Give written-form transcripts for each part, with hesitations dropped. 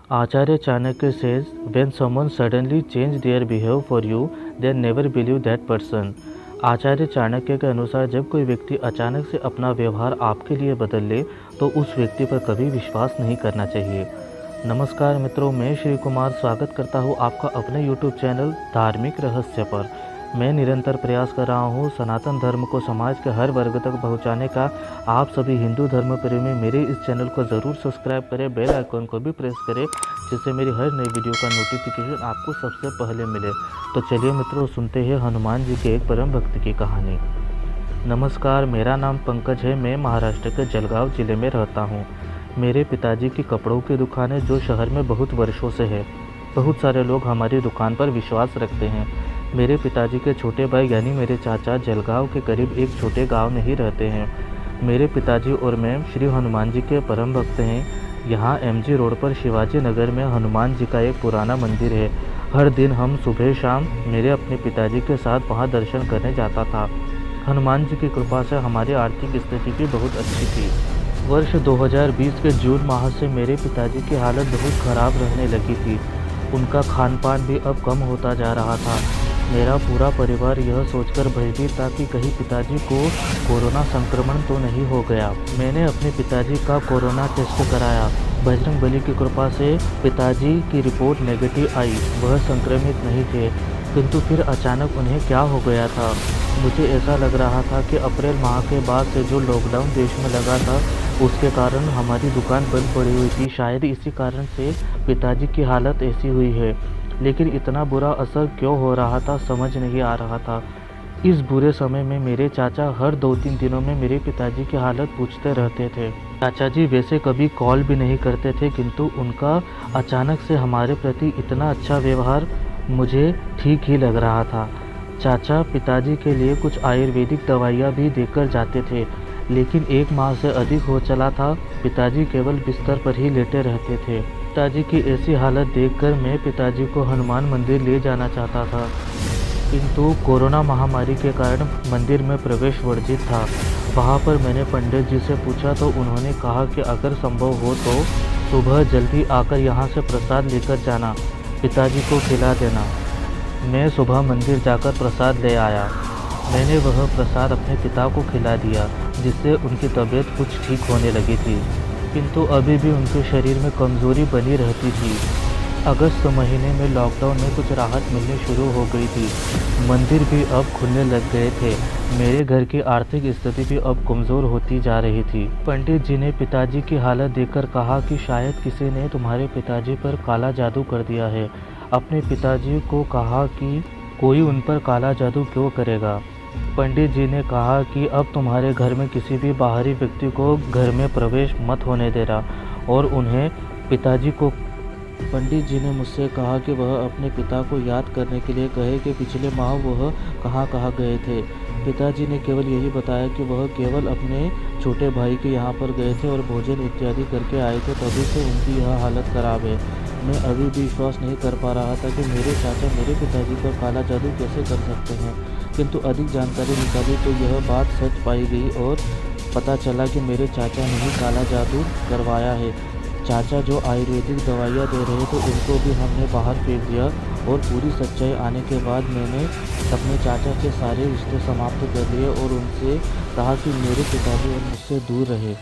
Acharya Chanakya says, when someone suddenly change their behavior for you, then never believe that person. आचार्य चाणक्य के अनुसार जब कोई व्यक्ति अचानक से अपना व्यवहार आपके लिए बदल ले तो उस व्यक्ति पर कभी विश्वास नहीं करना चाहिए। नमस्कार मित्रों, मैं श्री कुमार स्वागत करता हूँ आपका अपने YouTube चैनल धार्मिक रहस्य पर। मैं निरंतर प्रयास कर रहा हूँ सनातन धर्म को समाज के हर वर्ग तक पहुँचाने का। आप सभी हिंदू धर्म प्रेमी मेरे इस चैनल को ज़रूर सब्सक्राइब करें, बेल आइकन को भी प्रेस करें, जिससे मेरी हर नई वीडियो का नोटिफिकेशन आपको सबसे पहले मिले। तो चलिए मित्रों, सुनते हैं हनुमान जी के एक परम भक्त की कहानी। नमस्कार, मेरा नाम पंकज है। मैं महाराष्ट्र के जलगांव जिले में रहता हूँ। मेरे पिताजी की कपड़ों की दुकान है जो शहर में बहुत वर्षों से है। बहुत सारे लोग हमारी दुकान पर विश्वास रखते हैं। मेरे पिताजी के छोटे भाई यानी मेरे चाचा जलगांव के करीब एक छोटे गांव में ही रहते हैं। मेरे पिताजी और मैं श्री हनुमान जी के परम भक्त हैं। यहाँ MG रोड पर शिवाजी नगर में हनुमान जी का एक पुराना मंदिर है। हर दिन हम सुबह शाम मेरे अपने पिताजी के साथ वहाँ दर्शन करने जाता था। हनुमान जी की कृपा से हमारी आर्थिक स्थिति भी बहुत अच्छी थी। वर्ष 2020 के जून माह से मेरे पिताजी की हालत बहुत ख़राब रहने लगी थी। उनका खान पान भी अब कम होता जा रहा था। मेरा पूरा परिवार यह सोचकर भयभीत था कि कहीं पिताजी को कोरोना संक्रमण तो नहीं हो गया। मैंने अपने पिताजी का कोरोना टेस्ट कराया। बजरंगबली की कृपा से पिताजी की रिपोर्ट नेगेटिव आई। वह संक्रमित नहीं थे, किंतु फिर अचानक उन्हें क्या हो गया था। मुझे ऐसा लग रहा था कि अप्रैल माह के बाद से जो लॉकडाउन देश में लगा था उसके कारण हमारी दुकान बंद पड़ी हुई थी। शायद इसी कारण से पिताजी की हालत ऐसी हुई है, लेकिन इतना बुरा असर क्यों हो रहा था समझ नहीं आ रहा था। इस बुरे समय में मेरे चाचा हर 2-3 दिनों में मेरे पिताजी की हालत पूछते रहते थे। चाचा जी वैसे कभी कॉल भी नहीं करते थे, किंतु उनका अचानक से हमारे प्रति इतना अच्छा व्यवहार मुझे ठीक ही लग रहा था। चाचा पिताजी के लिए कुछ आयुर्वेदिक दवाइयाँ भी देकर जाते थे, लेकिन 1 माह से अधिक हो चला था। पिताजी केवल बिस्तर पर ही लेटे रहते थे। पिताजी की ऐसी हालत देखकर मैं पिताजी को हनुमान मंदिर ले जाना चाहता था, किंतु कोरोना महामारी के कारण मंदिर में प्रवेश वर्जित था। वहाँ पर मैंने पंडित जी से पूछा तो उन्होंने कहा कि अगर संभव हो तो सुबह जल्दी आकर यहाँ से प्रसाद लेकर जाना, पिताजी को खिला देना। मैं सुबह मंदिर जाकर प्रसाद ले आया। मैंने वह प्रसाद अपने पिता को खिला दिया, जिससे उनकी तबीयत कुछ ठीक होने लगी थी, किंतु अभी भी उनके शरीर में कमज़ोरी बनी रहती थी। अगस्त महीने में लॉकडाउन में कुछ राहत मिलनी शुरू हो गई थी। मंदिर भी अब खुलने लग गए थे। मेरे घर की आर्थिक स्थिति भी अब कमज़ोर होती जा रही थी। पंडित जी ने पिताजी की हालत देखकर कहा कि शायद किसी ने तुम्हारे पिताजी पर काला जादू कर दिया है। अपने पिताजी को कहा कि कोई उन पर काला जादू क्यों करेगा। पंडित जी ने कहा कि अब तुम्हारे घर में किसी भी बाहरी व्यक्ति को घर में प्रवेश मत होने देना और उन्हें पिताजी को। पंडित जी ने मुझसे कहा कि वह अपने पिता को याद करने के लिए कहे कि पिछले माह वह कहाँ कहाँ गए थे। पिताजी ने केवल यही बताया कि वह केवल अपने छोटे भाई के यहाँ पर गए थे और भोजन इत्यादि करके आए थे, तभी से उनकी यह हालत ख़राब है। मैं अभी भी विश्वास नहीं कर पा रहा था कि मेरे चाचा मेरे पिताजी पर काला जादू कैसे कर सकते हैं, किंतु अधिक जानकारी निकाली तो यह बात सच पाई गई और पता चला कि मेरे चाचा ने ही काला जादू करवाया है। चाचा जो आयुर्वेदिक दवाइयाँ दे रहे थे उनको भी हमने बाहर फेंक दिया और पूरी सच्चाई आने के बाद मैंने अपने चाचा के सारे रिश्ते समाप्त कर लिए और उनसे कहा कि मेरे पिताजी और मुझसे दूर रहे।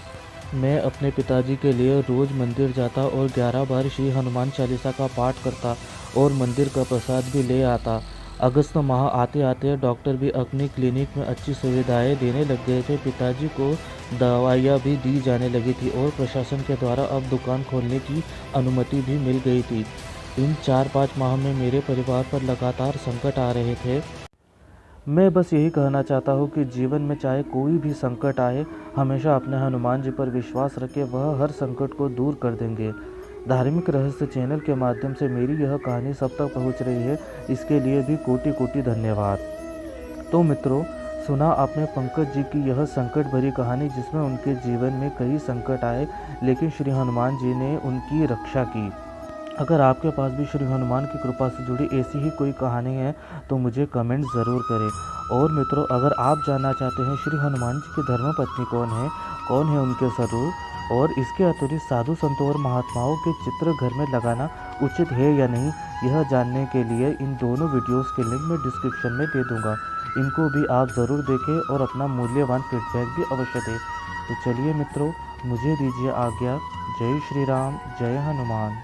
मैं अपने पिताजी के लिए रोज़ मंदिर जाता और 11 बार श्री हनुमान चालीसा का पाठ करता और मंदिर का प्रसाद भी ले आता। अगस्त माह आते आते डॉक्टर भी अपनी क्लिनिक में अच्छी सुविधाएं देने लग गए थे। पिताजी को दवाइयाँ भी दी जाने लगी थी और प्रशासन के द्वारा अब दुकान खोलने की अनुमति भी मिल गई थी। इन 4-5 माह में मेरे परिवार पर लगातार संकट आ रहे थे। मैं बस यही कहना चाहता हूँ कि जीवन में चाहे कोई भी संकट आए, हमेशा अपने हनुमान जी पर विश्वास रखें, वह हर संकट को दूर कर देंगे। धार्मिक रहस्य चैनल के माध्यम से मेरी यह कहानी सब तक पहुँच रही है, इसके लिए भी कोटि कोटि धन्यवाद। तो मित्रों, सुना आपने पंकज जी की यह संकट भरी कहानी, जिसमें उनके जीवन में कई संकट आए, लेकिन श्री हनुमान जी ने उनकी रक्षा की। अगर आपके पास भी श्री हनुमान की कृपा से जुड़ी ऐसी ही कोई कहानी है तो मुझे कमेंट ज़रूर करें। और मित्रों, अगर आप जानना चाहते हैं श्री हनुमान जी की धर्मपत्नी कौन है उनके स्वरूप, और इसके अतिरिक्त साधु संतों और महात्माओं के चित्र घर में लगाना उचित है या नहीं, यह जानने के लिए इन दोनों वीडियोस के लिंक मैं डिस्क्रिप्शन में दे दूंगा। इनको भी आप ज़रूर देखें और अपना मूल्यवान फीडबैक भी अवश्य दें। तो चलिए मित्रों, मुझे दीजिए आज्ञा। जय श्री राम, जय हनुमान।